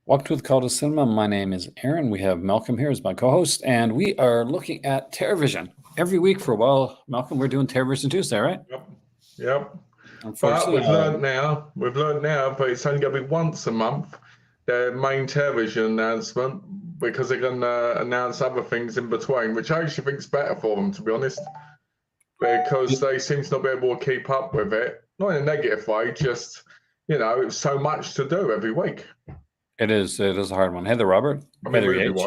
Welcome to the Call to Cinema. My name is Aaron. We have Malcolm here as my co-host, and we are looking at TerrorVision. Every week for a while, Malcolm, we're doing TerrorVision Tuesday, right? Yep. But Unfortunately, we've learned now, but it's only going to be once a month, their main television announcement, because they're going to announce other things in between, which I actually think is better for them, to be honest, because they seem to not be able to keep up with it. Not in a negative way, just, it's so much to do every week. it is a hard one. Hey there, Robert. I Hey mean, there, Yates.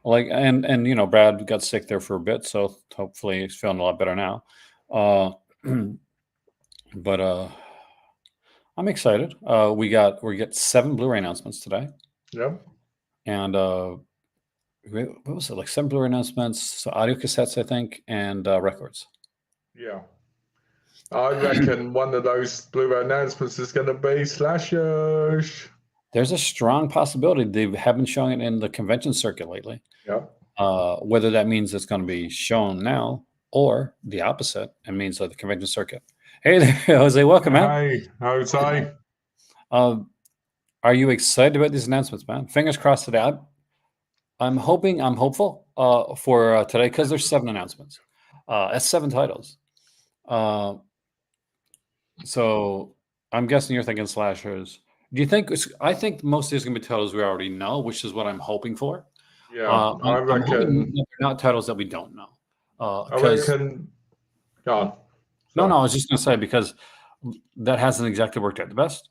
movie-wise. And Brad got sick there for a bit, so hopefully he's feeling a lot better now. But I'm excited. We get 7 Blu-ray announcements today, Yep. and what was it, like 7 Blu-ray announcements, so audio cassettes, I think, and records. Yeah. I reckon one of those Blu-ray announcements is going to be Slashers. There's a strong possibility they have been showing it in the convention circuit lately. Yep. Whether that means it's going to be shown now or the opposite, it means the convention circuit. Hey there, Jose, welcome, man. Hey, Jose. Are you excited about these announcements, man? Fingers crossed today. I'm hopeful for today because there's 7 announcements. That's 7 titles. So I'm guessing you're thinking slashers. Do you think? I think most of these are going to be titles we already know, which is what I'm hoping for. Yeah, I reckon hoping they're not titles that we don't know. I reckon. Go on. No, I was just going to say because that hasn't exactly worked out the best.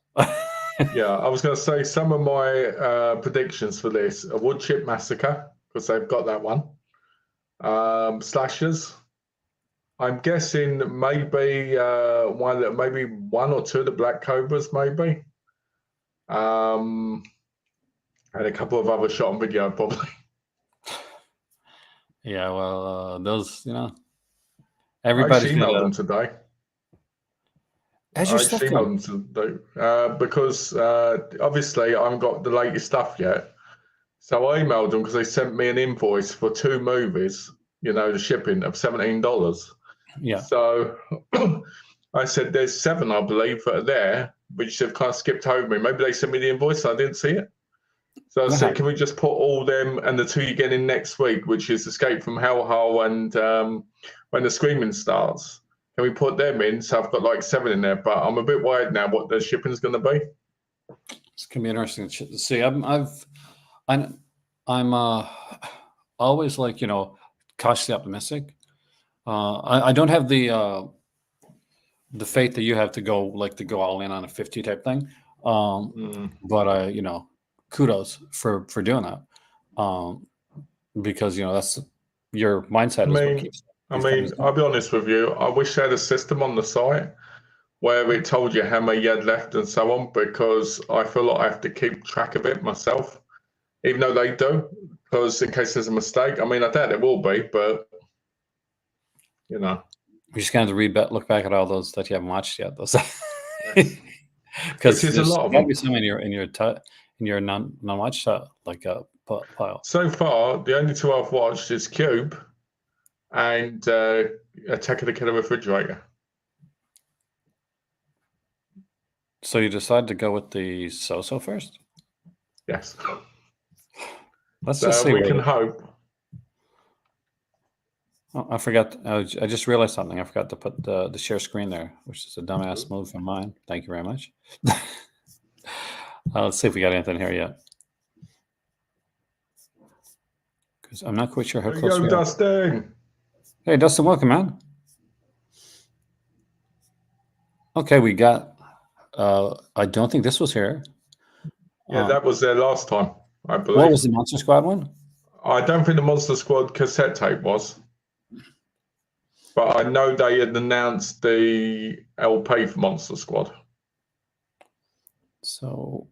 Yeah, I was going to say some of my predictions for this: a Wood Chip Massacre, because they've got that one. Slashers. I'm guessing maybe maybe 1 or 2 of the Black Cobras, maybe. And a couple of other shot on video, probably. Yeah, well, those, everybody's I emailed them today. How's your stuff going? Because obviously I haven't got the latest stuff yet. So I emailed them because they sent me an invoice for 2 movies, the shipping of $17. Yeah. So I said, there's 7, I believe, that are there, which they've kind of skipped over me. Maybe they sent me the invoice, I didn't see it. So I said, can we just put all them and the 2 you get in next week, which is Escape from Hellhole and When the Screaming Starts? Can we put them in? So I've got like 7 in there, but I'm a bit worried now what the shipping is going to be. It's going to be interesting to see. I'm always like, cautiously optimistic. I don't have the faith that you have to go all in on a 50 type thing. But kudos for doing that. Because that's your mindset. I'll be honest with you. I wish they had a system on the site where it told you how many you had left and so on, because I feel like I have to keep track of it myself, even though they do, because in case there's a mistake. I doubt it will be, but you just kind of look back at all those that you haven't watched yet. Those because there's a lot of them. Be some in your non-watched pile. So far, the only 2 I've watched is Cube and Attack of the Killer Refrigerator. So you decided to go with the so-so first? Yes. Let's just see. We can hope. Oh, I forgot. I just realized something. I forgot to put the share screen there, which is a dumbass move from mine. Thank you very much. Let's see if we got anything here yet. Because I'm not quite sure how close we are. Dustin. Hey, Dustin, welcome, man. Okay, we got. I don't think this was here. Yeah, that was there last time, I believe. What was the Monster Squad one? I don't think the Monster Squad cassette tape was. But I know they had announced the LP for Monster Squad. So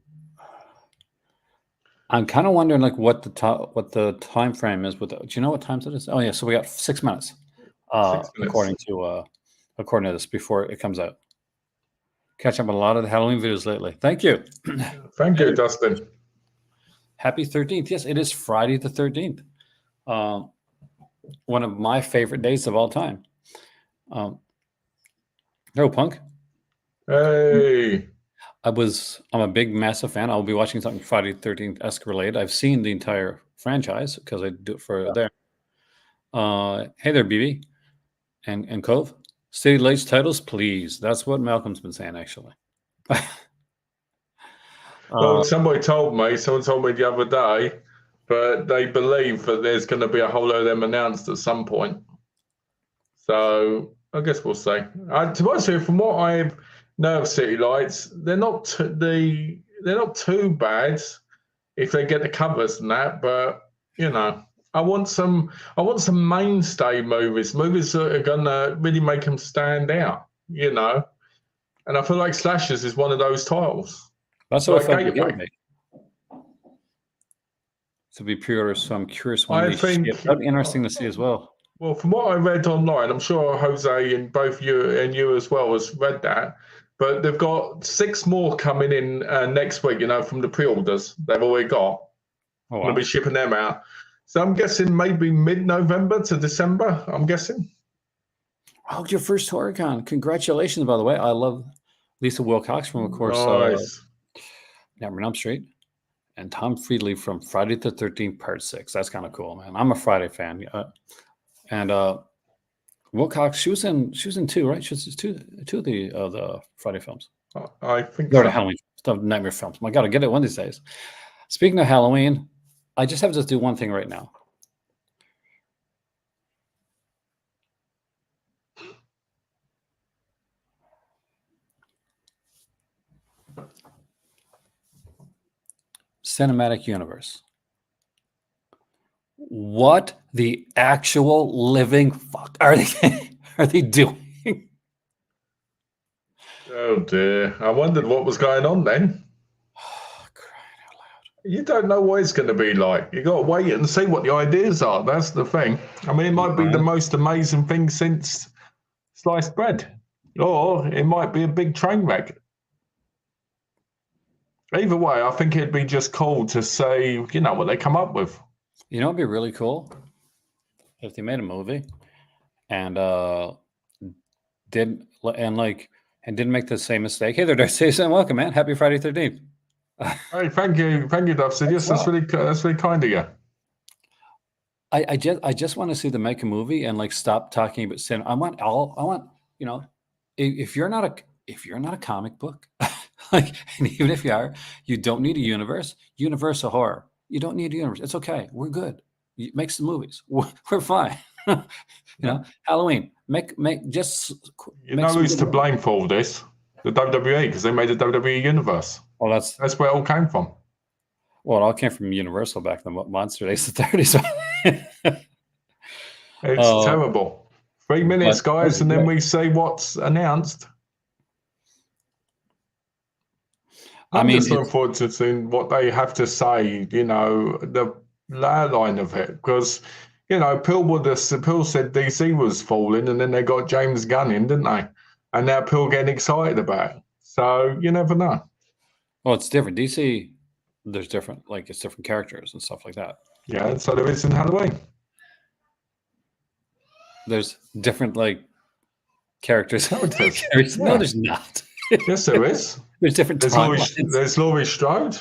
I'm kind of wondering, what the time frame is with. Do you know what times it is? Oh yeah, so we got 6 minutes. 6 minutes. According to this, before it comes out. Catch up on a lot of the Halloween videos lately. Thank you. Thank you, Dustin. Happy 13th. Yes, it is Friday the 13th. One of my favorite days of all time. Hello, Punk. Hey. I'm a big, massive fan. I'll be watching something Friday the 13th esque related. I've seen the entire franchise because I do it for there. Hey there, BB and Cove. City Lights titles, please. That's what Malcolm's been saying, actually. Well, someone told me the other day, but they believe that there's going to be a whole load of them announced at some point. So I guess we'll see. To be honest with you, from what I know of City Lights, they're not too bad if they get the covers and that. But you know, I want some mainstay movies that are gonna really make them stand out. You know, and I feel like Slashers is one of those titles. That's what I felt like Gateway. To be pre-ordered, so I'm curious when they ship. That'd be interesting to see as well. Well, from what I read online, I'm sure Jose and both you as well has read that, but they've got 6 more coming in next week. You know, from the pre-orders they've already got. Oh, wow. They'll be shipping them out. So I'm guessing maybe mid-November to December. I'm guessing. Oh, your first HorrorCon! Congratulations, by the way. I love Lisa Wilcox from, of course, nice. Nightmare on Elm Street, and Tom Friedley from Friday the 13th Part 6. That's kind of cool, man. I'm a Friday fan. And Wilcox, she was in 2, right? She was two of the Friday films. I think they're the Halloween stuff, Nightmare films. My God, I get it one of these days. Speaking of Halloween, I just have to do one thing right now. Cinematic universe. What the actual living fuck are they doing? Oh dear! I wondered what was going on then. Oh, crying out loud! You don't know what it's going to be like. You got to wait and see what the ideas are. That's the thing. I mean, it might be the most amazing thing since sliced bread, or it might be a big train wreck. Either way, I think it'd be just cool to see, what they come up with. You know, it'd be really cool if they made a movie and didn't make the same mistake. Hey there, Darcy. Welcome, man. Happy Friday 13th. Hey, thank you, Dustin. Yes, that's really kind of you. I just want to see them make a movie and stop talking about cinema. I want if you're not a comic book. And even if you are, you don't need a universe. Universal horror. You don't need a universe. It's okay. We're good. Make some movies. We're fine. Halloween. Make who's to blame for all this? The WWE, because they made a WWE universe. Well, that's where it all came from. Well, it all came from Universal back in the Monster Days of the 30s. It's terrible. 3 minutes, guys, and then we see what's announced. I'm just looking forward to seeing what they have to say, the line of it. Because, Pill said DC was falling, and then they got James Gunn in, didn't they? And now Pill getting excited about it. So you never know. Well, it's different. DC, there's different, it's different characters and stuff like that. Yeah, so there is in Halloween. There's different, characters. No, No, there's not. Yes, there is. There's different timelines. There's Laurie Strode.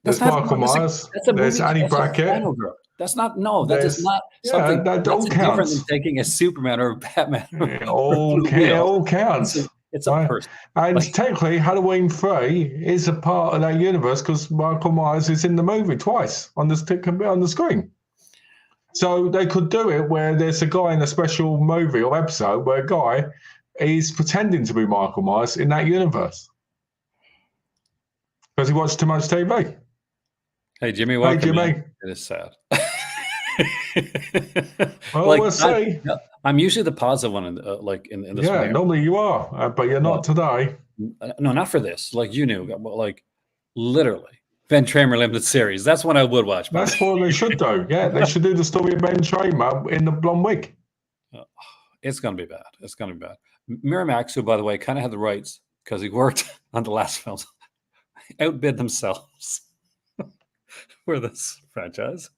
There's Michael Myers. There's Annie Brackett. That's not, no, that is not something that all counts. Different than taking a Superman or a Batman. It all counts. It's a person. And technically, Halloween 3 is a part of that universe because Michael Myers is in the movie twice on the screen. So they could do it where there's a guy in a special movie or episode where a guy is pretending to be Michael Myers in that universe. Because he watched too much TV. Hey, Jimmy, welcome. Hey, Jimmy. It is sad. Well, we'll see. I'm usually the positive one in this way. Yeah, normally you are, but you're not today. No, not for this. You knew, literally. Ben Tramer Limited Series. That's one I would watch. That's what they should do. Yeah, they should do the story of Ben Tramer in the blonde wig. It's going to be bad. It's going to be bad. Miramax, who, by the way, kind of had the rights because he worked on the last films, outbid themselves for this franchise.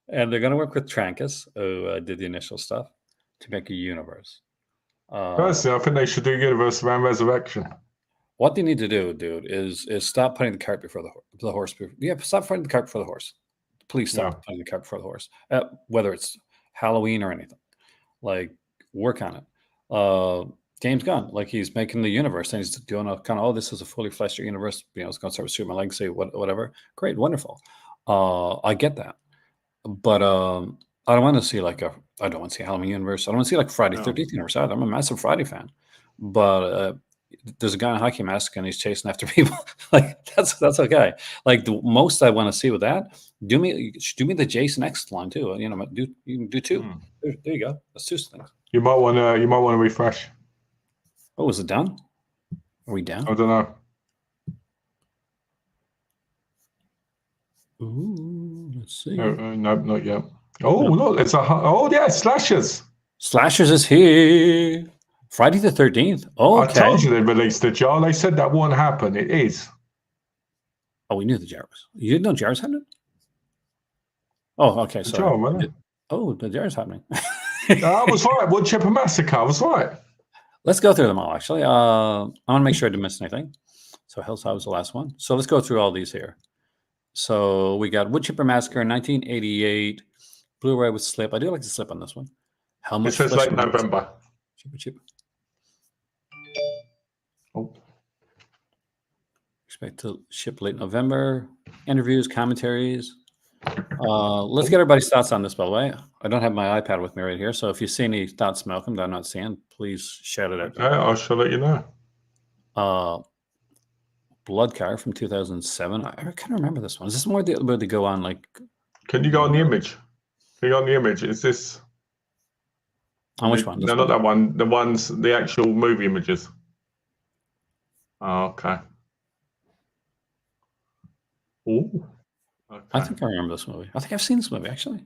And they're going to work with Trancas, who did the initial stuff, to make a universe. Personally, I think they should do universe around Resurrection. what they need to do, dude, is stop putting the cart before the horse. Yeah, stop putting the cart before the horse. Please stop Yeah. putting the cart before the horse. Whether it's Halloween or anything, like work on it. James Gunn, like he's making the universe and he's doing a kind of, oh, this is a fully fleshed universe. You know, it's going to start with Superman Legacy, whatever. Great, wonderful. I get that, but I don't want to see I don't want to see Halloween universe. I don't want to see like Friday 13th universe either. I'm a massive Friday fan, but there's a guy in a hockey mask and he's chasing after people. Like that's okay. Like the most I want to see with that, do me the Jason X line too. You know, you can do two. There you go. That's two things. You might want to refresh. Oh, is it done? Are we down? I don't know. Ooh, let's see. Nope, not yet. Oh, look, yeah, Slashers. Slashers is here. Friday the 13th. Oh, okay. I told you they released the jar. They said that won't happen. It is. Oh, we knew the jar was. You didn't know jars had it? Oh, okay. Sorry. Jar, really? The jar's happening. I was right. Wood Chipper Massacre. I was right. Let's go through them all, actually. I want to make sure I didn't miss anything. So Hillside was the last one. So let's go through all these here. So we got Wood Chipper Massacre in 1988. Blu-ray with slip. I do like the slip on this one. How much? It says late November. Cheaper. Oh. Expect to ship late November. Interviews, commentaries. Let's get everybody's thoughts on this, by the way. I don't have my iPad with me right here, so if you see any thoughts, Malcolm, that I'm not seeing, please shout it out. Okay, I shall let you know. Blood Car from 2007. I can't remember this one. Is this more where they go on like? Can you go on the image? Can you go on the image? Is this? On which one? No, not that one. The actual movie images. Oh, okay. Ooh. Okay. I think I remember this movie. I think I've seen this movie actually.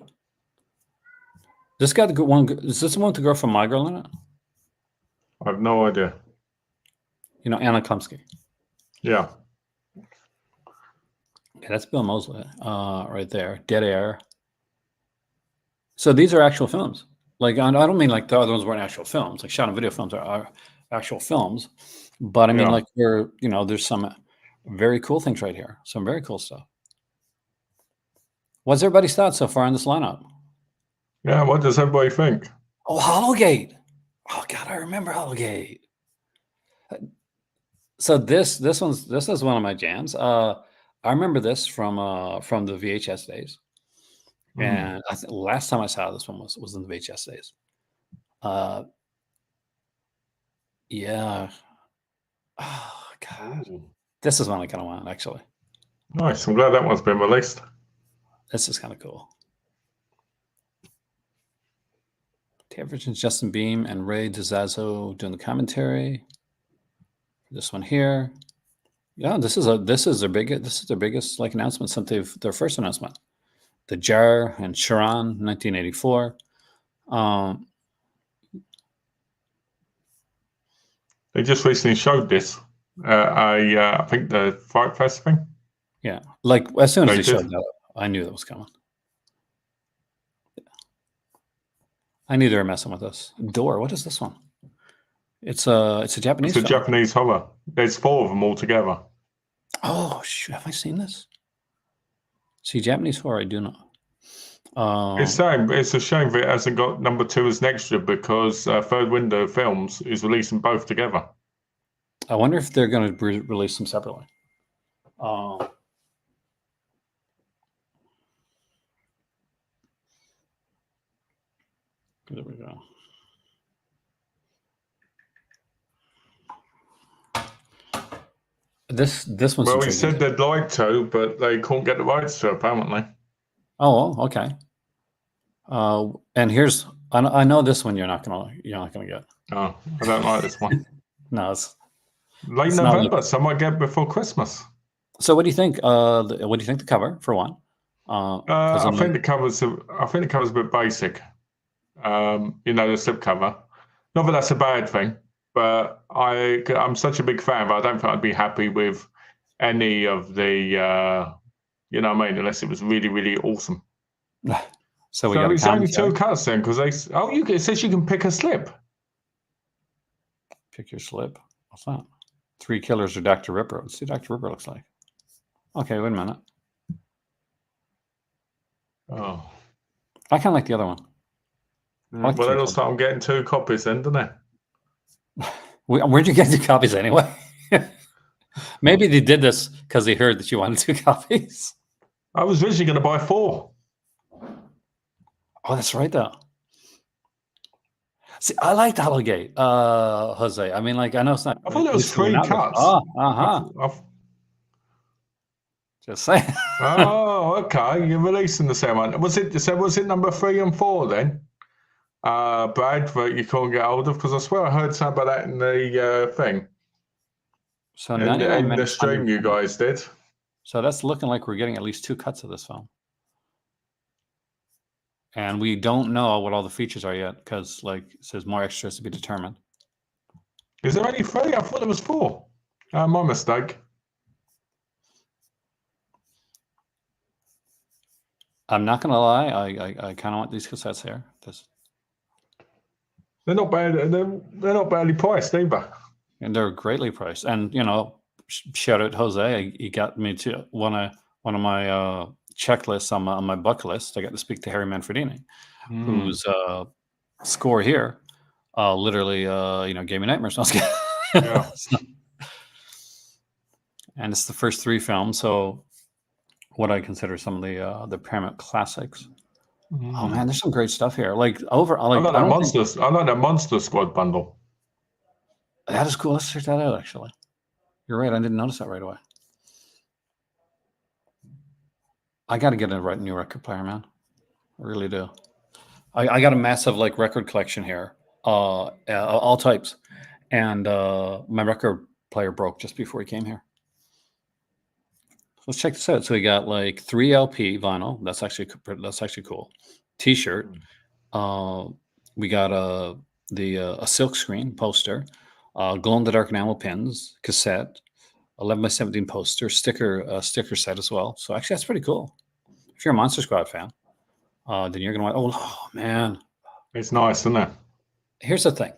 This got the good one. Is this the one with the girl from My Girl in it? I have no idea. You know, Anna Klumsky. Yeah. Okay, that's Bill Moseley right there. Dead Air. So these are actual films. Like I don't mean like the other ones weren't actual films. Like shot on video films are actual films. But I mean, like there's some very cool things right here. Some very cool stuff. What's everybody's thoughts so far on this lineup? Yeah, what does everybody think? Oh, Hollowgate. Oh God, I remember Hollowgate. So this is one of my jams. I remember this from the VHS days. And I think last time I saw this one was in the VHS days. Yeah. Oh God. This is one I kind of want, actually. Nice. I'm glad that one's been released. This is kind of cool. Taverns, Justin Beam and Ray DiZazzo doing the commentary. This one here. Yeah, this is their biggest like announcement since their first announcement. The Jar and Sharon, 1984. They just recently showed this. I think the Fright Fest thing. Yeah, like as soon as they showed that, I knew that was coming. I knew they were messing with us. Door. What is this one? It's a Japanese. It's a Japanese horror. There's 4 of them all together. Oh shoot! Have I seen this? See, Japanese horror, I do not. It's a shame that it hasn't got number 2 as an extra because Third Window Films is releasing both together. I wonder if they're going to release them separately. There we go. This one's. Well, we said they'd like to, but they couldn't get the rights to apparently. Oh, okay. And here's I know this one you're not gonna get. Oh, I don't like this one. No, it's late November, so I might get before Christmas. So what do you think? What do you think the cover for one? I think the cover's a bit basic. The slipcover. Not that that's a bad thing, but I'm such a big fan, but I don't think I'd be happy with any of the, unless it was really, really awesome. So it's only 2 cuts then, because it says you can pick a slip. Pick your slip. What's that? Three Killers or Dr. Ripper. Let's see what Dr. Ripper looks like. Okay, wait a minute. Oh. I kind of like the other one. Well, that looks like I'm getting 2 copies then, doesn't it? Where'd you get the copies anyway? Maybe they did this because they heard that you wanted 2 copies. I was originally going to buy 4. Oh, that's right, though. See, I liked Allowgate, Jose. I mean, like, I know it's not. I thought it was 3 cuts. Just saying. Oh, okay. You're releasing the same one. Was it number 3 and 4 then? Brad, that you can't get hold of? Because I swear I heard something about that in the thing. So in the stream you guys did. So that's looking like we're getting at least 2 cuts of this film. And we don't know what all the features are yet because, like, it says more extras to be determined. Is there only 3? I thought there was 4. My mistake. I'm not going to lie. I kind of want these cassettes here. They're not bad. They're not badly priced either. And they're greatly priced. And, you know, shout out Jose. He got me to one of my checklists on my bucket list. I got to speak to Harry Manfredini, whose score here literally, gave me nightmares. Yeah. And it's the first 3 films. So what I consider some of the Paramount classics. Oh man, there's some great stuff here. Like I like that Monster Squad bundle. That is cool. Let's check that out. Actually, you're right. I didn't notice that right away. I got to get a new record player, man. I really do. I got a massive like record collection here, all types, and my record player broke just before he came here. Let's check this out. So we got like 3 LP vinyl. That's actually cool. T-shirt. We got a silk screen poster, glow in the dark enamel pins, cassette, 11x17 poster, sticker set as well. So actually, that's pretty cool. If you're a Monster Squad fan, then you're gonna want. Oh man, it's nice, isn't it? Here's the thing.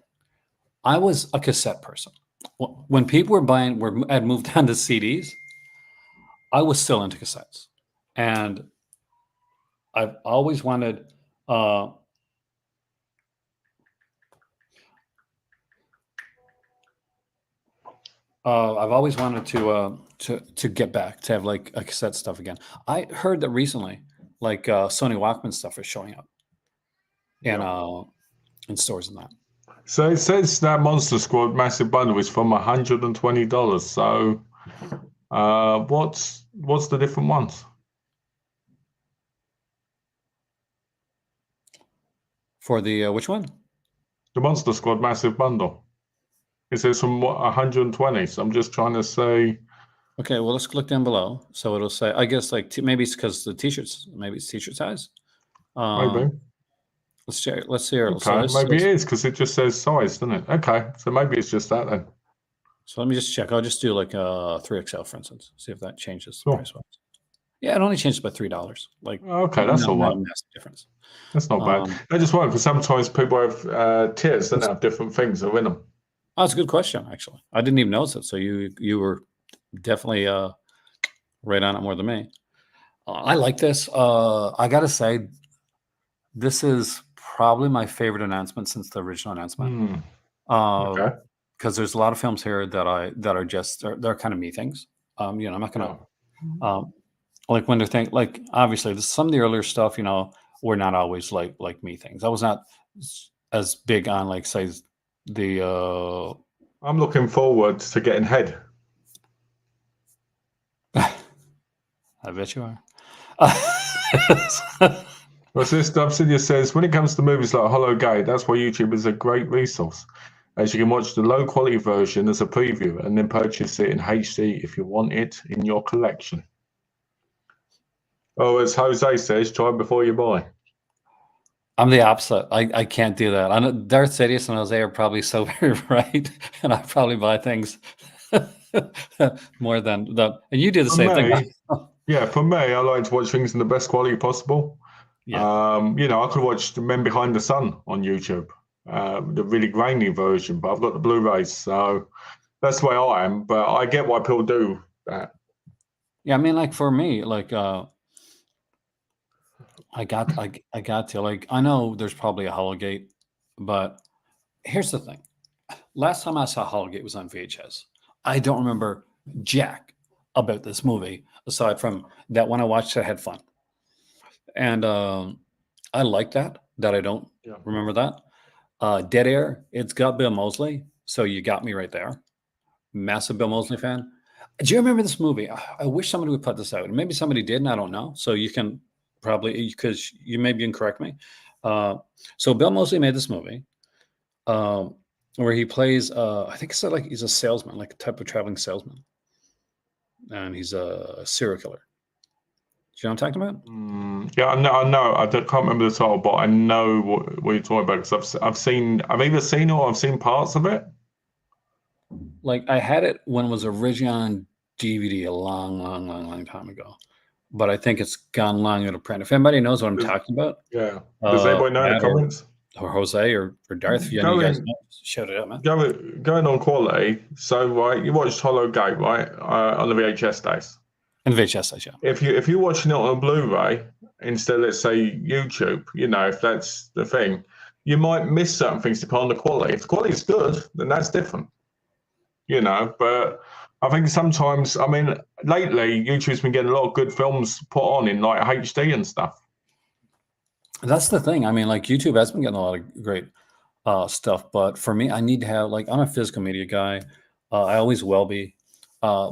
I was a cassette person. When people had moved on to CDs. I was still into cassettes, and I've always wanted. I've always wanted to get back to have like a cassette stuff again. I heard that recently, like Sony Walkman stuff is showing up in stores and that. So it says that Monster Squad massive bundle is from $120. So. What's the different ones? For the which one? The Monster Squad massive bundle. It says from 120. So I'm just trying to say. Okay, well let's click down below. So it'll say, I guess like maybe it's because the t-shirts, maybe it's t-shirt size. Maybe. Let's check. Let's see. Okay, maybe it is because it just says size, doesn't it? Okay, so maybe it's just that then. So let me just check. I'll just do like a 3XL, for instance. See if that changes Sure. price-wise. Yeah, it only changes by $3. Like, okay, that's all right. Massive difference. That's not bad. I just wonder because sometimes people have tiers that have different things that are in them. Oh, that's a good question. Actually, I didn't even notice it. So you were definitely right on it more than me. I like this. I gotta say, this is probably my favorite announcement since the original announcement. Okay. Because there's a lot of films here that are just they're kind of me things. I'm not gonna like when they're like obviously some of the earlier stuff, were not always like me things. I was not as big on like say the. I'm looking forward to getting Head. I bet you are. Well, this Obsidian says when it comes to movies like Hollowgate, that's why YouTube is a great resource. As you can watch the low quality version as a preview and then purchase it in HD if you want it in your collection. Oh, as Jose says, try before you buy. I'm the opposite. I can't do that. I know Darth Sidious and Jose are probably so very right, and I probably buy things more than that. And you do the same thing. Yeah, for me, I like to watch things in the best quality possible. Yeah. I could watch The Men Behind the Sun on YouTube. The really grainy version, but I've got the Blu-rays, so That's the way I am, but I get why people do that. Yeah, I mean, like for me, like I got to like I know there's probably a Hollowgate, but here's the thing. Last time I saw Hollowgate was on VHS. I don't remember jack about this movie aside from that when I watched it, I had fun. And I like that I don't Yeah. remember that. Dead Air, it's got Bill Moseley, so you got me right there. Massive Bill Moseley fan. Do you remember this movie? I wish somebody would put this out. Maybe somebody did, and I don't know. So you can probably, because you maybe can correct me. So Bill Moseley made this movie where he plays, I think it's like he's a salesman, like a type of traveling salesman, and he's a serial killer. Do you know what I'm talking about? Yeah, I know. Can't remember the title, but I know what you're talking about because I've either seen it or I've seen parts of it. Like I had it when it was originally on DVD a long time ago, but I think it's gone long out of print. If anybody knows what I'm talking about, Yeah. Does anybody know in the comments? Or Jose or Darth, if you guys know, shout it out, man. Going on quality. So, right, you watched Hollowgate, right, on the VHS days. And VHS days, yeah. If you're watching it on Blu-ray instead, let's say YouTube, if that's the thing, you might miss certain things depending on the quality. If the quality is good, then that's different. But I think sometimes, I mean, lately YouTube's been getting a lot of good films put on in like HD and stuff. That's the thing. I mean, like YouTube has been getting a lot of great stuff, but for me, I need to have like I'm a physical media guy. I always will be. I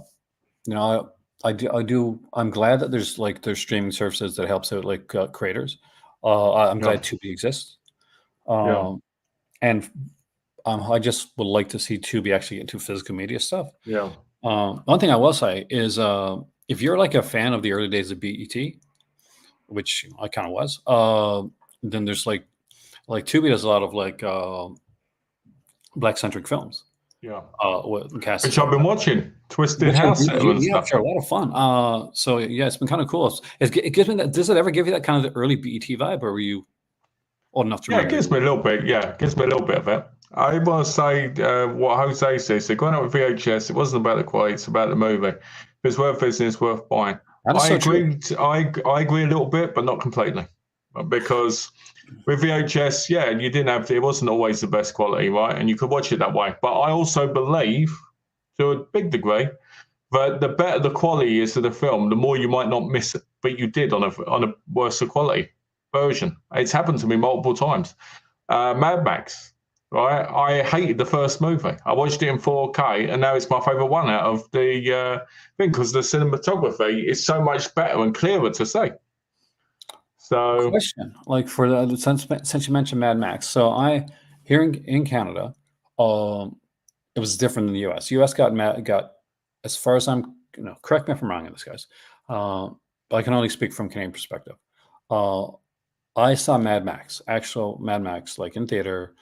do. I'm glad that there's streaming services that helps out like creators. I'm glad Tubi exists. And I just would like to see Tubi actually get into physical media stuff. Yeah. One thing I will say is if you're like a fan of the early days of BET, which I kind of was, then there's like Tubi does a lot of like black centric films. Yeah. Which I've been watching Twisted House and stuff. They're a lot of fun. So yeah, it's been kind of cool. It gives me that. Does it ever give you that kind of the early BET vibe, or were you old enough to? Yeah, it gives me a little bit. Yeah, it gives me a little bit of it. I want to say what Jose says. So going out with VHS, it wasn't about the quality; it's about the movie. If it's worth visiting, it's worth buying. I agree. I agree a little bit, but not completely, because with VHS, yeah, you didn't have. It wasn't always the best quality, right? And you could watch it that way. But I also believe, to a big degree, that the better the quality is of the film, the more you might not miss it. But you did on a worse quality version. It's happened to me multiple times. Mad Max. Right, I hated the first movie. I watched it in 4K, and now it's my favorite one out of the thing because the cinematography is so much better and clearer to see. So, question, like for the since you mentioned Mad Max, so here in Canada, it was different than the U.S. U.S. got as far as I'm, correct me if I'm wrong in this, guys. But I can only speak from Canadian perspective. I saw actual Mad Max, like in theater.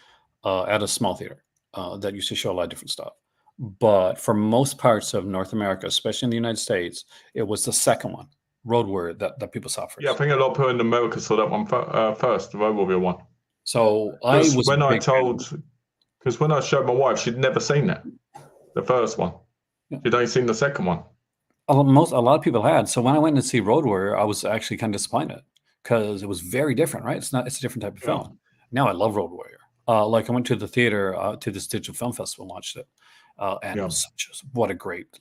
At a small theater that used to show a lot of different stuff. But for most parts of North America, especially in the United States, it was the second one, Road Warrior, that people saw first. Yeah, I think a lot of people in America saw that one first, the Road Warrior one. So when I showed my wife, she'd never seen that, the first one. Yeah. She'd only seen the second one. A lot of people had. So when I went to see Road Warrior, I was actually kind of disappointed because it was very different, right? It's a different type of film. Now I love Road Warrior. Like I went to the theater to this digital film festival, launched it, and it was what a great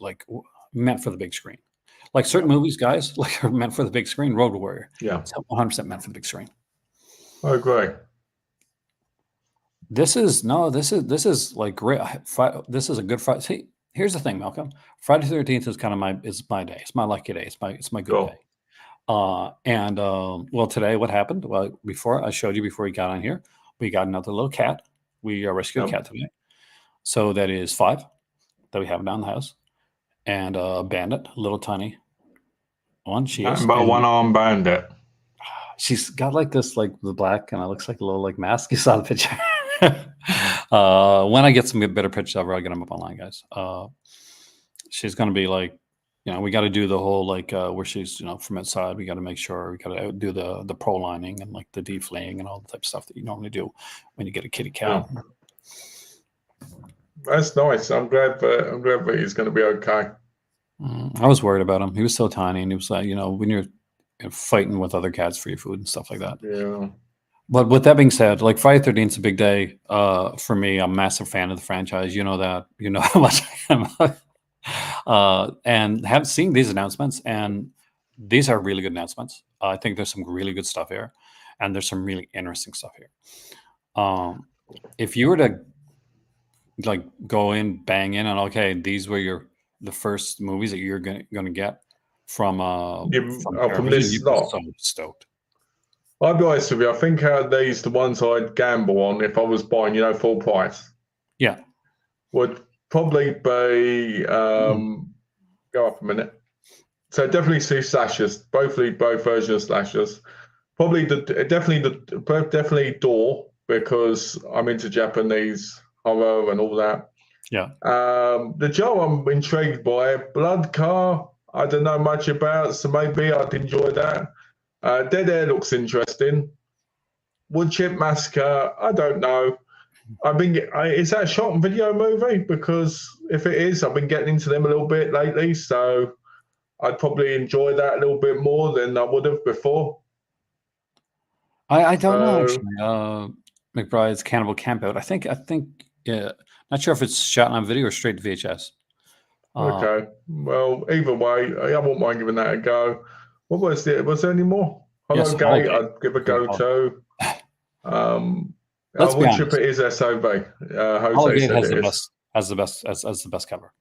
meant for the big screen. Like certain movies, guys, like are meant for the big screen. Road Warrior, it's 100% meant for the big screen. I agree. This is like great. This is a good Friday. See, here's the thing, Malcolm. Friday the 13th is kind of my day. It's my lucky day. It's my good day. Well, today what happened? Well, before I showed you before you got on here. We got another little cat. We rescued a cat today. So that is 5 that we have down the house. And a bandit, a little tiny one. She is about one-armed bandit. She's got like this, like the black, and it looks like a little like mask. You saw the picture. When I get some better pictures of her, I'll get them up online, guys. She's gonna be like, we got to do the whole like where she's from outside. We got to make sure we got to do the pro lining and like the defleeing and all the type of stuff that you normally do when you get a kitty cat. That's nice. I'm glad that he's going to be okay. I was worried about him. He was so tiny, and he was like, when you're fighting with other cats for your food and stuff like that. Yeah. But with that being said, like Friday 13th is a big day for me. I'm a massive fan of the franchise. You know that. You know how much I am. And have seen these announcements, and these are really good announcements. I think there's some really good stuff here, and there's some really interesting stuff here. If you were to like go in, bang in, and okay, these were the first movies that you're gonna get from From television, this you'd be lot. so stoked. I'll be honest with you. I think these the ones I'd gamble on if I was buying, full price. Yeah. Would probably be go up a minute. So definitely see slashers, both versions of slashers. Probably definitely Door, because I'm into Japanese horror and all that. Yeah. The Joe I'm intrigued by. Blood Car, I don't know much about, so maybe I'd enjoy that. Dead Air looks interesting. Wood Chip Massacre, I don't know. Is that a shot and video movie? Because if it is, I've been getting into them a little bit lately, so I'd probably enjoy that a little bit more than I would have before. I don't know actually. McBride's Cannibal Campout. I think yeah. Not sure if it's shot on video or straight to VHS. Okay. Well, either way, I won't mind giving that a go. What was it? Was there any more? Yes, Hollow Gate, Hollow Gate. I'd give a go too. Let's be Wood honest. Chipper is SOV. Hollow Jose Gate said has it the is. best has the best cover.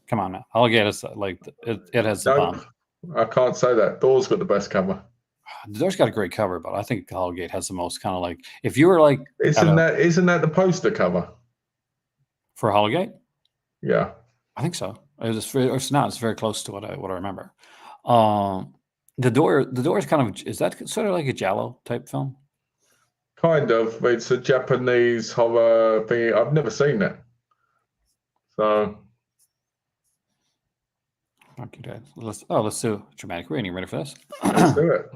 Come on now, Hollow Gate is like it has the Nope, bomb. I can't say that. Door's got the best cover. The Door's got a great cover, but I think Hollow Gate has the most kind of like if you were like Isn't that the poster cover? for Hollow Gate? Yeah. I think so. It's not. It's very close to what I remember. The Door is kind of, is that sort of like a giallo type film? Kind of. It's a Japanese horror thing. I've never seen it. So Okay, let's do dramatic reading. Ready for this? let's do it.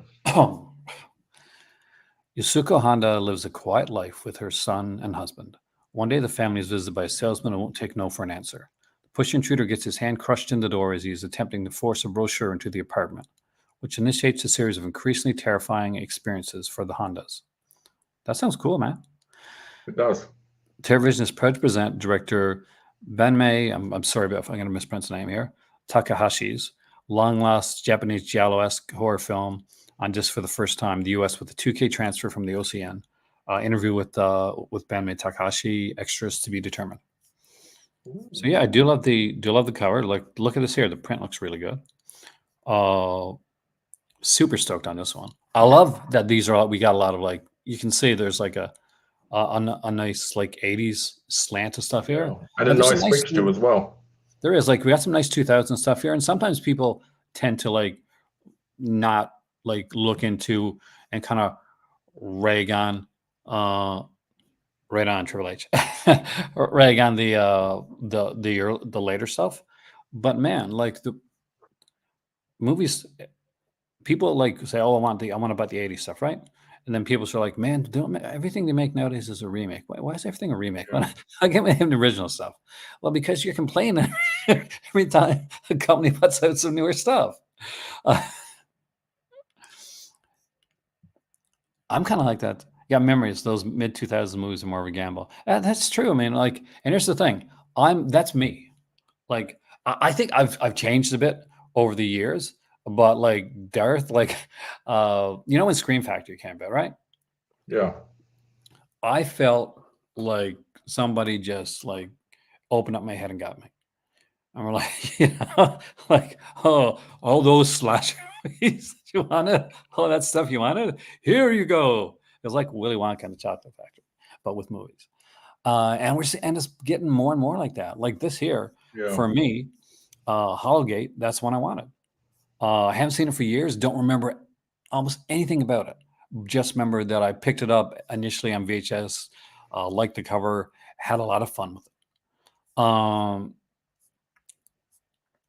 Yasuko Honda lives a quiet life with her son and husband. One day, the family is visited by a salesman who won't take no for an answer. The pushy intruder gets his hand crushed in the door as he is attempting to force a brochure into the apartment, which initiates a series of increasingly terrifying experiences for the Hondas. That sounds cool, man. It does. TerrorVision is proud to present director Benmei, I'm sorry if I'm going to mispronounce the name here, Takahashi's long-lost Japanese giallo-esque horror film on just for the first time the U.S. with a 2K transfer from the OCN. Interview with Benmei Takahashi, extras to be determined. So yeah, I do love the cover. Like, look at this here. The print looks really good. Super stoked on this one. I love that these are all, we got a lot of like, you can see there's like a nice like 80s slant of stuff here. And a nice mixture as well. There is, like, we got some nice 2000 stuff here, and sometimes people tend to like not like look into and kind of rag on Triple H, rag on the later stuff. But man, like the movies, people like say, "Oh, I want to buy the 80s stuff," right? And then people are like, "Man, everything they make nowadays is a remake. Why is everything a remake? Yeah. I get me the original stuff." Well, because you're complaining every time a company puts out some newer stuff. I'm kind of like that. Yeah, memories. Those mid 2000s movies are more of a gamble. That's true. I mean, like, and here's the thing. That's me. Like, I think I've changed a bit over the years. But like Darth, like, when Scream Factory came out, right? Yeah. I felt like somebody just like opened up my head and got me. And we're like, like, oh, all those slash movies that you wanted, all that stuff you wanted, here you go. It was like Willy Wonka and the Chocolate Factory, but with movies. And it's getting more and more like that. Like this here, for me, Hollow Gate, that's one I wanted. I haven't seen it for years. Don't remember almost anything about it. Just remember that I picked it up initially on VHS, liked the cover, had a lot of fun with it.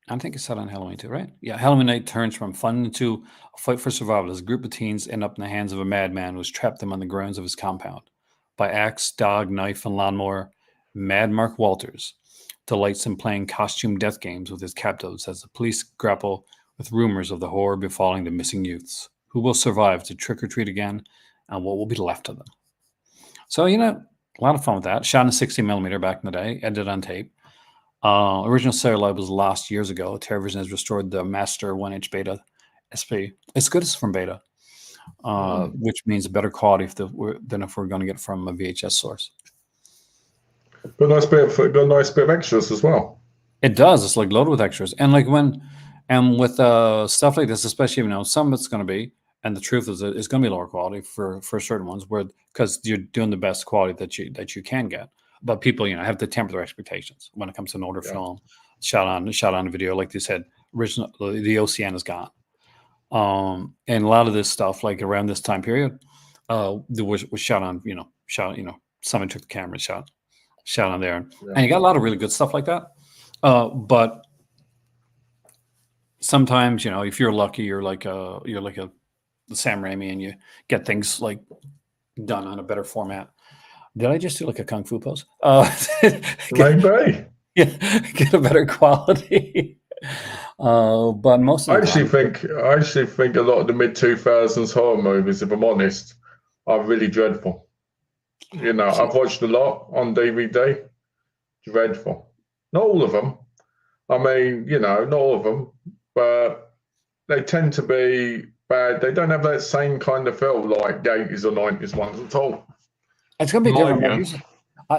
I think it's set on Halloween too, right? Yeah, Halloween night turns from fun to a fight for survival as a group of teens end up in the hands of a madman who's trapped them on the grounds of his compound by axe, dog, knife, and lawnmower. Mad Mark Walters delights in playing costume death games with his captives as the police grapple with rumors of the horror befalling the missing youths. Who will survive to trick or treat again, and what will be left of them? So, a lot of fun with that. Shot in 60mm back in the day, edited on tape. Original celluloid was lost years ago. TerraVision has restored the master 1-inch beta SP. It's good as from beta, which means better quality than if we're going to get from a VHS source. Got a nice bit of extras as well. It does. It's like loaded with extras, and like with stuff like this, especially some of it's going to be, and the truth is it's going to be lower quality for certain ones, because you're doing the best quality that you can get. But people, have to temper their expectations when it comes to an older film shot on video. Like they said, the OCN is gone, and a lot of this stuff, like around this time period, was shot on, someone took the camera and shot on there, and you got a lot of really good stuff like that. But sometimes, if you're lucky, you're like a Sam Raimi, and you get things like done on a better format. Did I just do like a kung fu pose? Maybe. Yeah, get a better quality. But most of I actually think a lot of the mid-2000s horror movies, if I'm honest, are really dreadful. I've watched a lot on DVD. Dreadful. Not all of them. I mean, not all of them, but they tend to be bad. They don't have that same kind of feel like the 80s or 90s ones at all. It's going to be different.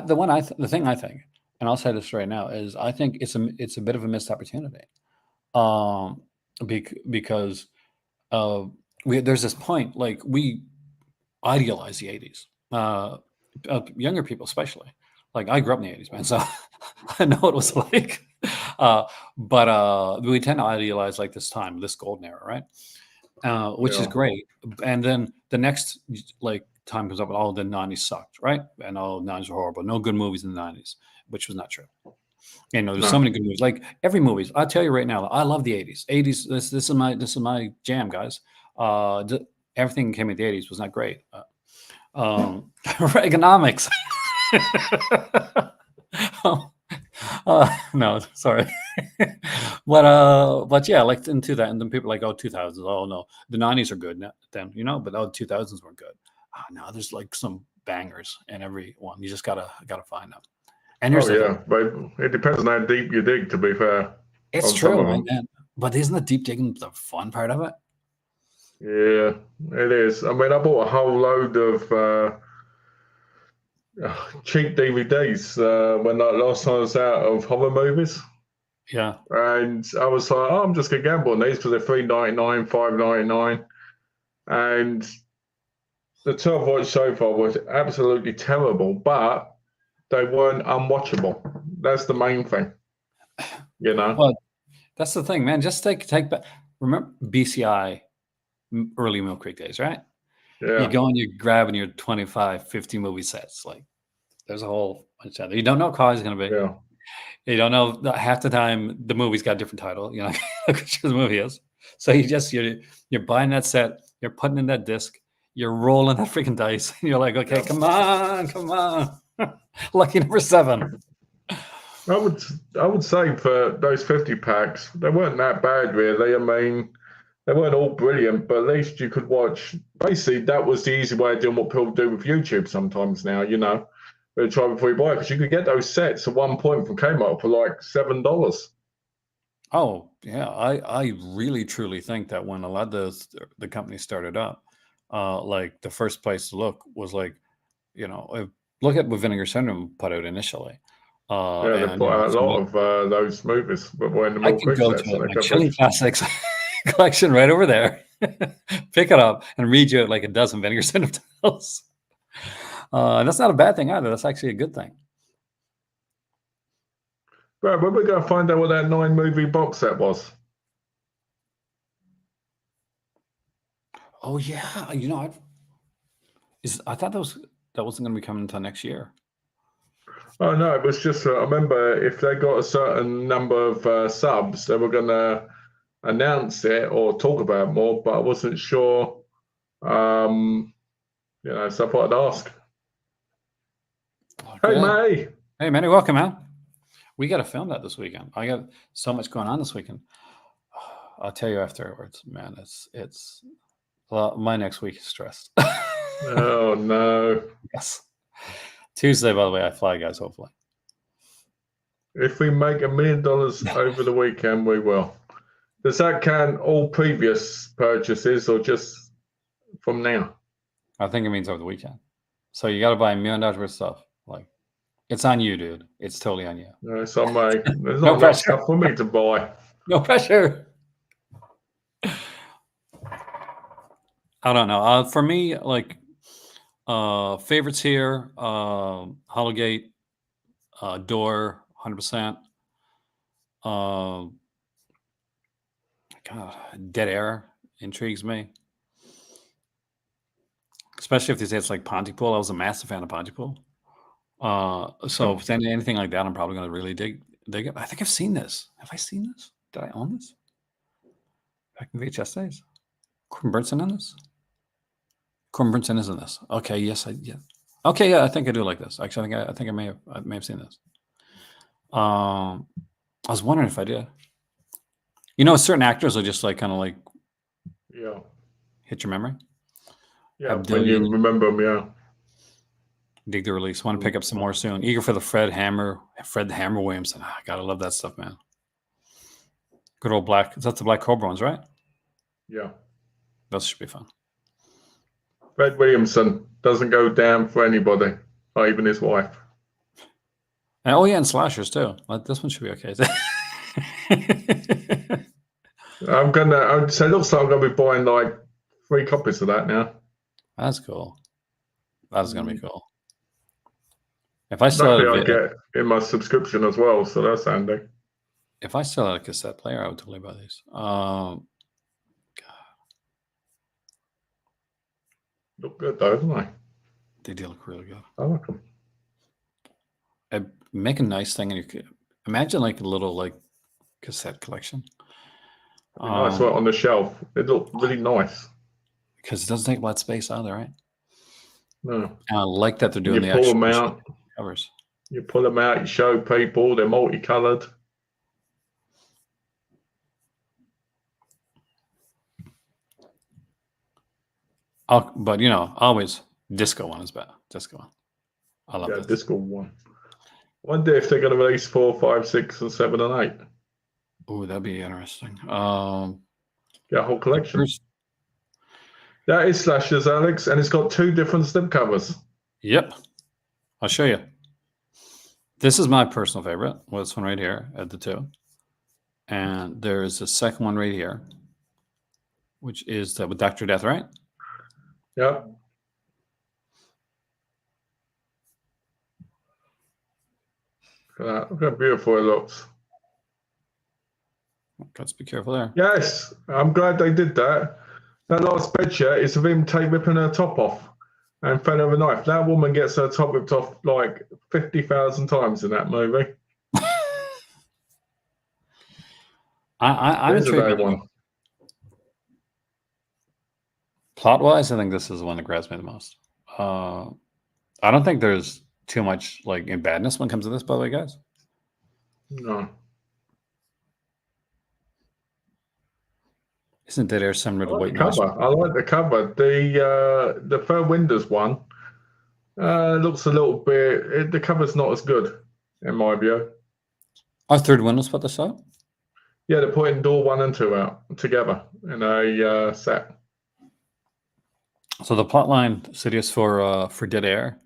The thing I think, and I'll say this right now, is I think it's a bit of a missed opportunity, because there's this point, like, we idealize the 80s, younger people especially. Like, I grew up in the 80s, man, so I know what it was like. But we tend to idealize like this time, this golden era, right? Which is great. And then the next time comes up, and all the 90s sucked, right? And all the 90s were horrible. No good movies in the 90s, which was not true. There's so many good movies. Like every movie. I'll tell you right now, I love the 80s. 80s. This is my jam, guys. Everything came in the 80s was not great. Reaganomics. No, sorry. But yeah, like into that, and then people are like, 2000s. Oh no, the 90s are good then, but the 2000s weren't good. No, there's like some bangers in every one. You just gotta find them. And but it depends on how deep you dig. To be fair, it's true, man. But isn't the deep digging the fun part of it? Yeah, it is. I mean, I bought a whole load of cheap DVDs when last time I was out of horror movies. Yeah, and I was like, I'm just gonna gamble on these because they're $3.99, $5.99, and the 2 I've watched so far was absolutely terrible, but they weren't unwatchable. That's the main thing, Well, that's the thing, man. Just take back. Remember BCI, early Mill Creek days, right? Yeah. You go and you're grabbing your 25, 50 movie sets. Like, there's a whole bunch of. You don't know what quality it's going to be. Yeah. You don't know, half the time the movie's got a different title. Look what the movie is. So you're buying that set. You're putting in that disc. You're rolling that freaking dice, and you're like, okay, come on. Lucky number 7. I would say for those 50 packs, they weren't that bad, really. I mean, they weren't all brilliant, but at least you could watch. Basically, that was the easy way of doing what people do with YouTube sometimes now, try before you buy it, because you could get those sets at one point from Kmart for like $7. Oh, yeah. I really, truly think that when a lot of the companies started up, like the first place to look was like, look at what Vinegar Syndrome put out initially. They put out a lot of those movies, but when the I could go to my Chili Classics collection right over there, pick it up, and read you like a dozen Vinegar Syndrome titles. That's not a bad thing either. That's actually a good thing. Right, when we're going to find out what that 9-movie box set was. Oh yeah, I thought that wasn't going to be coming until next year. Oh no, it was just. I remember if they got a certain number of subs, they were going to announce it or talk about it more. But I wasn't sure. So I thought I'd ask. Okay. Hey, May. Hey, Manny, welcome, man. We got to film that this weekend. I got so much going on this weekend. I'll tell you afterwards, man. It's well, my next week is stressed. Oh no! Yes. Tuesday, by the way, I fly, guys. Hopefully. If we make $1 million over the weekend, we will. Does that count all previous purchases or just from now? I think it means over the weekend. So you got to buy $1 million worth of stuff. Like, it's on you, dude. It's totally on you. No, so there's No not enough pressure. stuff for me to buy. No pressure. I don't know. For me, like favorites here, Hollowgate, Door, 100%. God, Dead Air intrigues me, especially if they say it's like Pontypool. I was a massive fan of Pontypool. So if it's anything like that, I'm probably going to really dig it. I think I've seen this. Have I seen this? Did I own this back in VHS days? Corbin Burnson in this? Corbin Burnson is in this. Okay, yes, yeah. Okay, yeah, I think I do like this. Actually, I think I may have seen this. I was wondering if I did. You know, certain actors will just like kind of like hit your memory. Yeah, when you remember them, yeah. Dig the release. Want to pick up some more soon. Eager for the Fred the Hammer Williamson. I gotta love that stuff, man. Good old Black. That's the Black Cobra ones, right? Yeah. Those should be fun. Fred Williamson doesn't go down for anybody, not even his wife. And, oh yeah, and slashers too. This one should be okay. So it looks like I'm gonna be buying like 3 copies of that now. That's cool. That's gonna be cool. If I still Luckily, I get in my subscription as well, so that's handy. If I still had a cassette player, I would totally buy these. God. Look good though, don't they? They do look really good. I like them. Make a nice thing, and you could imagine like a little like cassette collection. Nice one on the shelf. It look really nice because it doesn't take a lot of space either, right? No. And I like that they're doing the actual them out. Covers. You pull them out, you show people, they're multicolored. But you know, always disco one is better. Disco one. I love that. Disco one. Wonder if they're going to release 4, 5, 6, and 7, and 8. Oh, that'd be interesting. Get a whole collection. That is Slashers, Alex, and it's got 2 different slip covers. Yep. I'll show you. This is my personal favorite. Well, this one right here at the 2. And there's a second one right here, which is with Dr. Death, right? Yep. Look how beautiful it looks. Let's be careful there. Yes, I'm glad they did that. That last picture is of him ripping her top off and fell over a knife. That woman gets her top ripped off like 50,000 times in that movie. I'm intrigued. One. Plot-wise, I think this is the one that grabs me the most. I don't think there's too much like in badness when it comes to this, by the way, guys. No. Isn't Dead Air similar to White Cover? I like the cover. The Fur Windows one looks a little bit. The cover's not as good, in my view. Our Third Windows put this out? Yeah, they're putting Door 1 and 2 out together in a set. So the plotline, Sidious, for Dead Air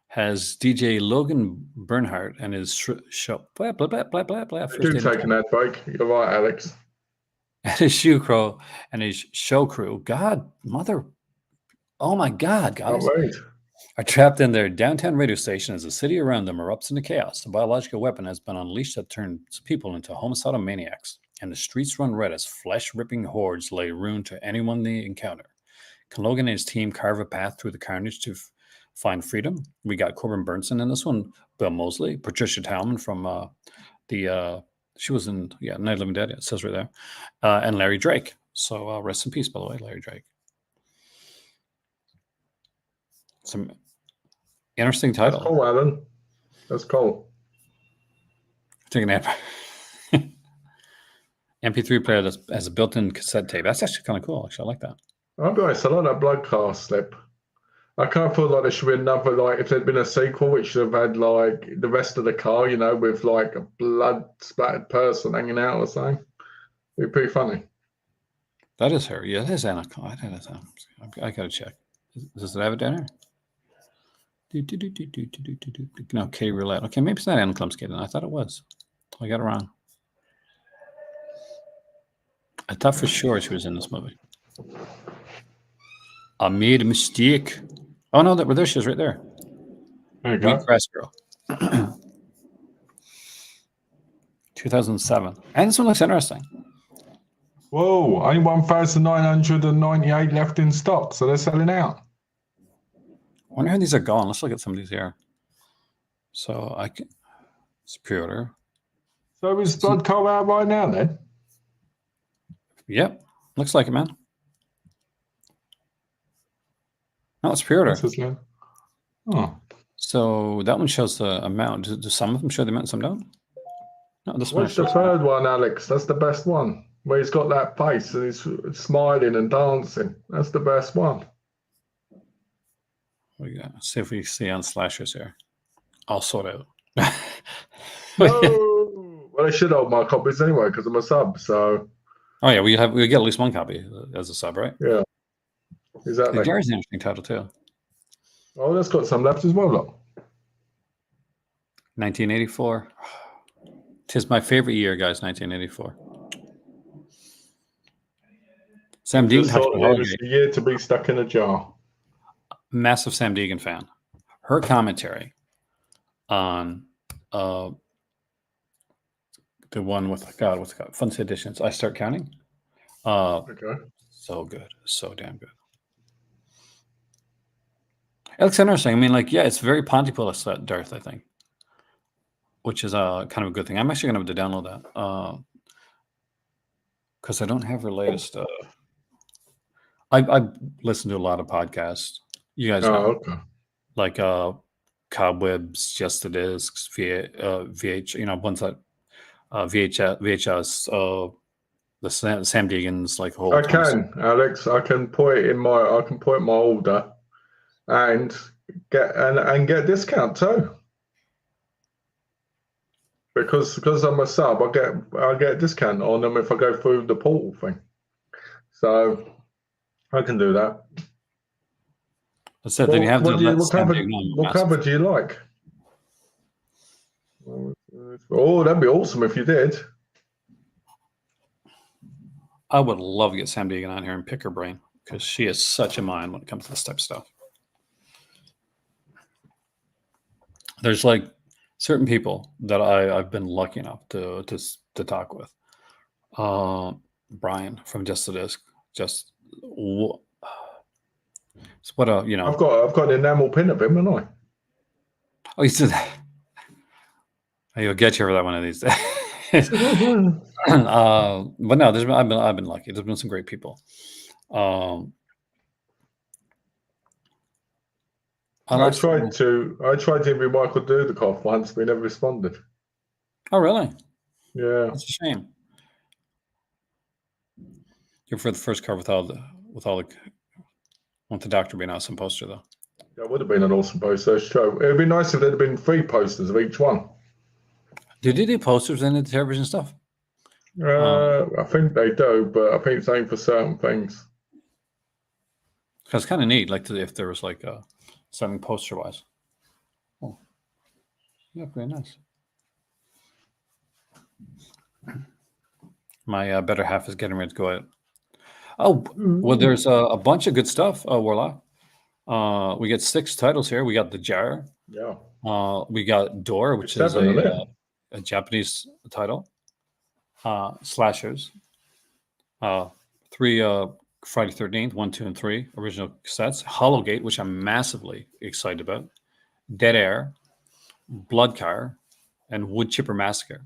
has DJ Logan Bernhardt and his show. Blah, blah, blah, blah, blah, blah. Do take an ad break. You're right, Alex. And his show crew and his show crew. Oh my God, guys. Right. Are trapped in their downtown radio station as the city around them erupts into chaos. A biological weapon has been unleashed that turns people into homicidal maniacs, and the streets run red as flesh-ripping hordes lay ruin to anyone they encounter. Can Logan and his team carve a path through the carnage to find freedom? We got Corbin Burnson in this one, Bill Moseley, Patricia Tallman from she was in Night of the Living Dead, it says right there, and Larry Drake. So rest in peace, by the way, Larry Drake. Some interesting title. That's cool, Alan. That's cool. Take an app. MP3 player that has a built-in cassette tape. That's actually kind of cool. Actually, I like that. I'll be honest, I like that blood car slip. I kind of feel like there should be another, like, if there'd been a sequel, it should have had, like, the rest of the car, you know, with, like, a blood-splattered person hanging out or something. It'd be pretty funny. That is her. Yeah, that is Anna. I gotta check. Does it have it down here? No, Katie Roulette. Okay, maybe it's not Anna Klumsky. I thought it was. I got it wrong. I thought for sure she was in this movie. I made a mistake. Oh no, there she is, right there. There you go. Wheatgrass Girl. 2007. And this one looks interesting. Whoa, only 1,998 left in stock, so they're selling out. I wonder how these are gone. Let's look at some of these here. So I can. It's pre-order. So is Blood Car out right now then? Yep. Looks like it, man. No, it's pre-order. Oh. So that one shows the amount. Do some of them show the amount and some don't? No, this one. What's the third one, Alex? That's the best one. Where he's got that face and he's smiling and dancing. That's the best one. We got. See if we see on slashers here. I'll sort out. No. Well, I should hold my copies anyway because I'm a sub. So. Oh yeah, we get at least one copy as a sub, right? Yeah. Exactly. Gary's an interesting title too. Oh, that's got some left as well, look. 1984. Tis my favorite year, guys. 1984. Sam Deegan. It was the year to be stuck in a jar. Massive Sam Deegan fan. Her commentary on the one with Fun City Editions. I Start Counting. Okay. So good, so damn good. It looks interesting. I mean, like, yeah, it's very Pontypool Darth, I think, which is kind of a good thing. I'm actually going to have to download that because I don't have her latest. I listen to a lot of podcasts. You guys know, okay. Like Cobwebs, Just the Discs, VH, you know, ones that VHS, the Sam Deegan's, like whole. I can, Alex. I can put it in my order, and get a discount too. Because I'm a sub, I get a discount on them if I go through the portal thing. So I can do that. That's it. Then you have what cover do you like? Oh, that'd be awesome if you did. I would love to get Sam Deegan on here and pick her brain because she is such a mind when it comes to this type of stuff. There's like certain people that I've been lucky enough to talk with. Brian from Just the Disc, what a, you know. I've got an enamel pin of him, haven't I? Oh, you said that. He'll get you for that one of these days. But no, I've been lucky. There's been some great people. I tried to interview Michael Dudikoff once, but he never responded. Oh, really? Yeah, that's a shame. You're for the first cover with all the want the doctor being awesome poster though. That would have been an awesome poster. Show. It would be nice if there'd been 3 posters of each one. Did they do posters in the television stuff? I think they do, but I think it's aimed for certain things. It's kind of neat, like if there was like something poster wise. Oh, yeah, very nice. My better half is getting ready to go out. Oh, well, there's a bunch of good stuff, Warlock. We get 6 titles here. We got The Jar. Yeah. We got Door, which is a Japanese title. Slashers. 3 Friday 13th, 1, 2, and 3 original cassettes. Hollowgate, which I'm massively excited about. Dead Air, Blood Car, and Wood Chipper Massacre.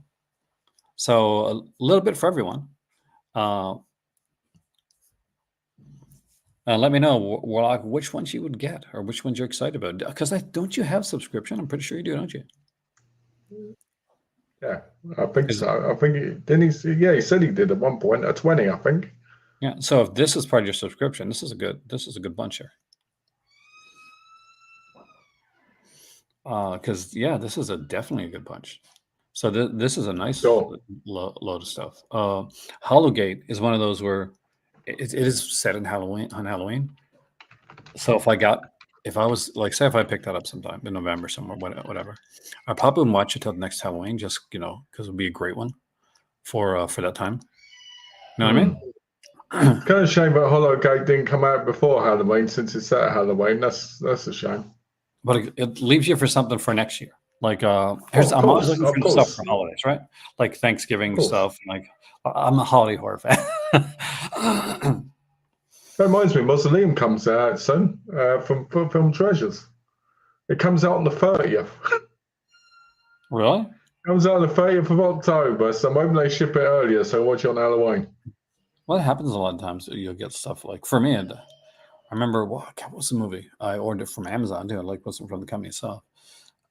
So a little bit for everyone. Let me know, Warlock, which ones you would get or which ones you're excited about. Because don't you have subscription? I'm pretty sure you do, don't you? Yeah, I think so. I think he said he did at one point a 20, I think. Yeah. So if this is part of your subscription, this is a good bunch here. Because this is definitely a good bunch. So this is a nice Sure. load of stuff. Hollowgate is one of those where it is set in Halloween. So if I was like, say if I picked that up sometime in November somewhere, whatever, I probably wouldn't watch it till next Halloween, just because it would be a great one for that time. You know what I mean? It's kind of a shame that Hollowgate didn't come out before Halloween, since it's set at Halloween. That's a shame. But it leaves you for something for next year. Like I'm always looking for stuff for holidays, right? Like Thanksgiving stuff. And like I'm a holiday horror fan. That reminds me, Mausoleum comes out soon from Film Treasures. It comes out on the 30th. Really? It comes out on the 30th of October, so maybe they ship it earlier, so watch it on Halloween. Well, it happens a lot of times. You'll get stuff like, for me, I remember, what was the movie? I ordered it from Amazon too. Like, wasn't from the company itself.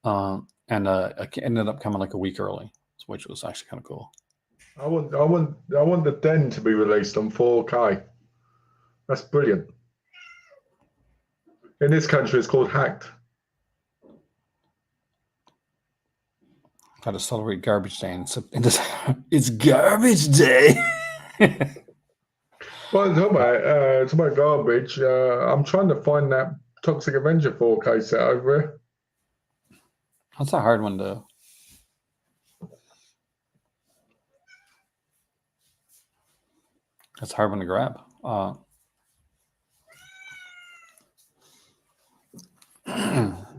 And it ended up coming like a week early, which was actually kind of cool. I want the Den to be released on 4K. That's brilliant. In this country, it's called Hacked. Got to celebrate Garbage Day. It's Garbage Day. Well, it's about garbage. I'm trying to find that Toxic Avenger 4K set over here. That's a hard one to. That's a hard one to grab.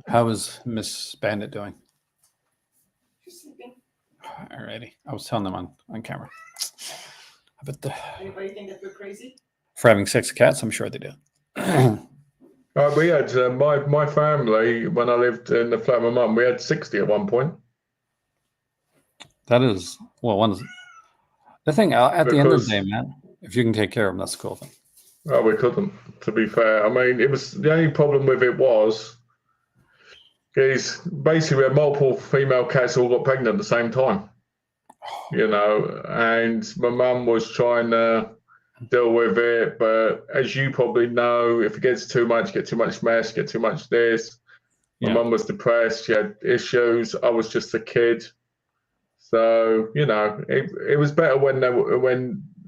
How is Miss Bandit doing? She's sleeping. Alrighty. I was telling them on camera. I bet Anybody think that we're crazy? For having 6 cats, I'm sure they do. We had my family, when I lived in the flat with my mum, we had 60 at one point. That is, well, the thing at the end of the day, man, if you can take care of them, that's a cool thing. Oh, we couldn't, to be fair. I mean, it was, the only problem with it is basically we had multiple female cats all got pregnant at the same time. And my mum was trying to deal with it, but as you probably know, if it gets too much, get too much mess, get too much this. My mum was depressed, she had issues. I was just a kid. So, it was better when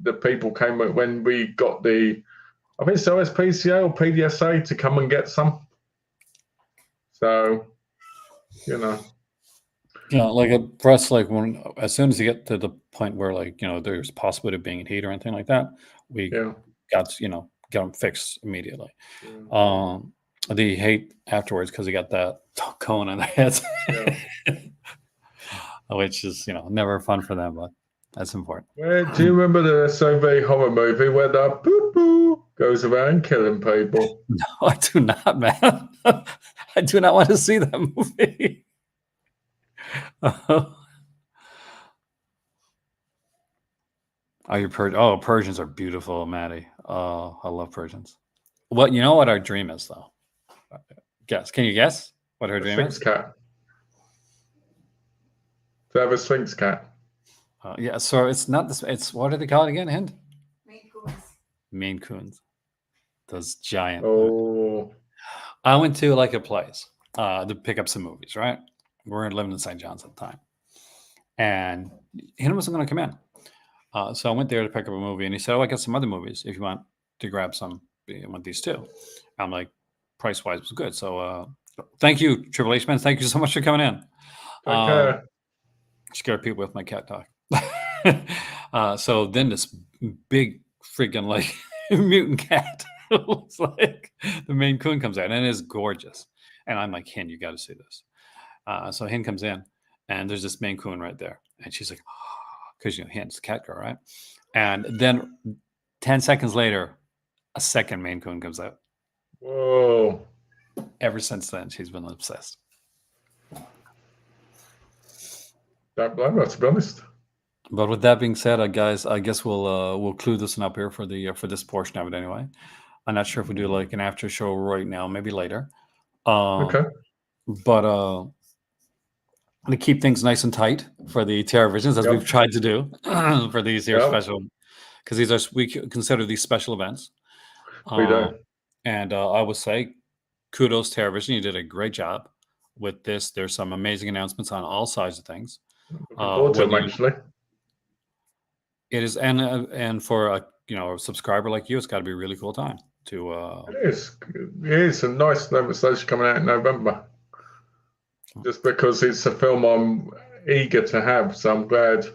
the people came, when we got I think it's OSPCA or PDSA to come and get some. So, like for us, like as soon as you get to the point where there's possibility of being in heat or anything like that, we got get them fixed immediately. The hate afterwards because they got that cone on their heads, which is never fun for them, but that's important. Do you remember the SOV horror movie where the boo boo goes around killing people? No, I do not, man. I do not want to see that movie. Persians are beautiful, Maddie. Oh, I love Persians. What you know what our dream is, though? Guess. Can you guess what her dream Sphinx is? cat. To have a Sphinx cat. So it's not this. It's what do they call it again? Hint. Maine Coons. Maine Coons. Those giant. Oh. I went to like a place to pick up some movies. Right. We're living in St. John's at the time, and he wasn't going to come in. So I went there to pick up a movie, and he said, "Oh, I got some other movies. If you want to grab some, you want these too." I'm like, price wise was good. So thank you, Triple H man. Thank you so much for coming in. Okay. Scare people with my cat talk. So then this big freaking like mutant cat looks like the Maine Coon comes out, and it is gorgeous. And I'm like, Hen, you got to see this. So Hen comes in, and there's this Maine Coon right there, and she's like, because Hen's the cat girl, right? And then 10 seconds later, a second Maine Coon comes out. Whoa! Ever since then, she's been obsessed. Don't blame her, to be honest. But with that being said, guys, I guess we'll clue this one up here for this portion of it anyway. I'm not sure if we do like an after show right now, maybe later. Okay. But to keep things nice and tight for the TerraVisions, as Yep. we've tried to do for these here Yep. special, because these are we consider these special events. We do. And I would say, kudos TerraVision. You did a great job with this. There's some amazing announcements on all sides of things. Looking forward to them, whether you- actually. It is, and for a a subscriber like you, it's got to be a really cool time to. It is. It is a nice legislation coming out in November. Just because it's a film I'm eager to have, so I'm glad.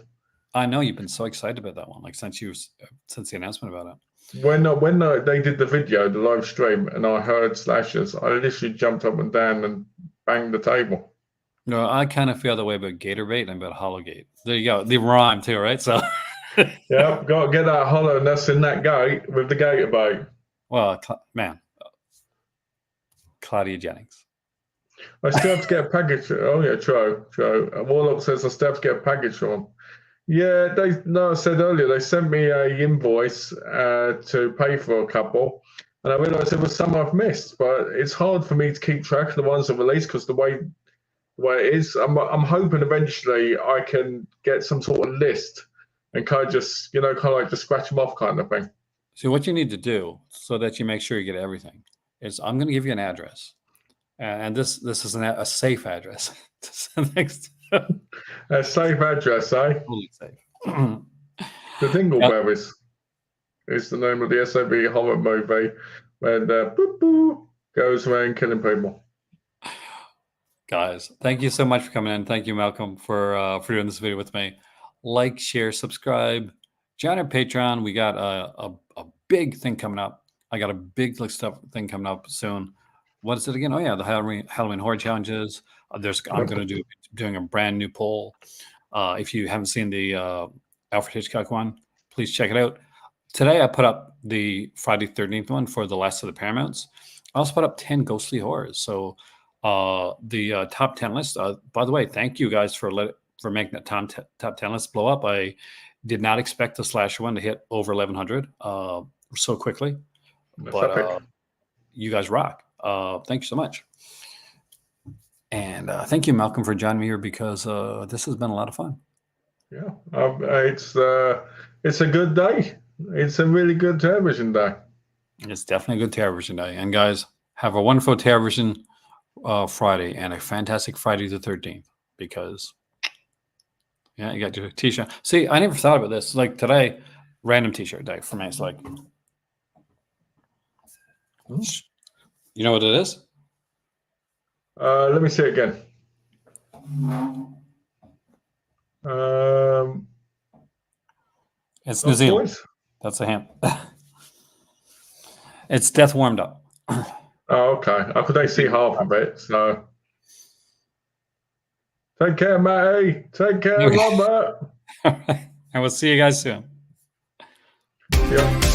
I know you've been so excited about that one, like since the announcement about it. When they did the video, the live stream, and I heard slashes, I literally jumped up and down and banged the table. No, I kind of feel the way about Gatorbait and about Hollowgate. There you go. The rhyme too, right? So. Yeah, got to get that hollow nest in that gate with the gator bait. Well, man, Claudia Jennings. I still have to get a package. Oh yeah, true. Warlock says I still have to get a package from them. Yeah, I said earlier they sent me a invoice to pay for a couple, and I realised there was some I've missed. But it's hard for me to keep track of the ones that released because the way it is. I'm hoping eventually I can get some sort of list and kind of just just scratch them off kind of thing. So what you need to do so that you make sure you get everything is I'm going to give you an address, and this is a safe address. A safe address, eh? Totally safe. The Dingleberries is the name of the SAB horror movie where the boop boop goes around killing people. Guys, thank you so much for coming in. Thank you, Malcolm, for doing this video with me. Like, share, subscribe, join our Patreon. We got a big thing coming up. I got a big thing coming up soon. What is it again? Oh yeah, the Halloween horror challenges. I'm going to doing a brand new poll. If you haven't seen the Alfred Hitchcock one, please check it out. Today I put up the Friday 13th one for the Last of the Paramounts. I also put up 10 ghostly horrors. So the top 10 list. By the way, thank you guys for making that top 10 list blow up. I did not expect the slasher one to hit over 1,100 so quickly, but you guys rock. Thank you so much. And thank you, Malcolm, for joining me here because this has been a lot of fun. Yeah, it's a good day. It's a really good television day. It's definitely a good television day. And guys, have a wonderful television Friday and a fantastic Friday the 13th because, yeah, you got your t-shirt. See, I never thought about this. Like today, random t-shirt day for me. It's like, you know what it is? Let me see it again. It's New Zealand. Boys? That's a hint. It's Death Warmed Up. Oh, okay. I could only see half of it, so. Take care, Matty. Take care, Okay. Robert. All right. And we'll see you guys soon. Yeah.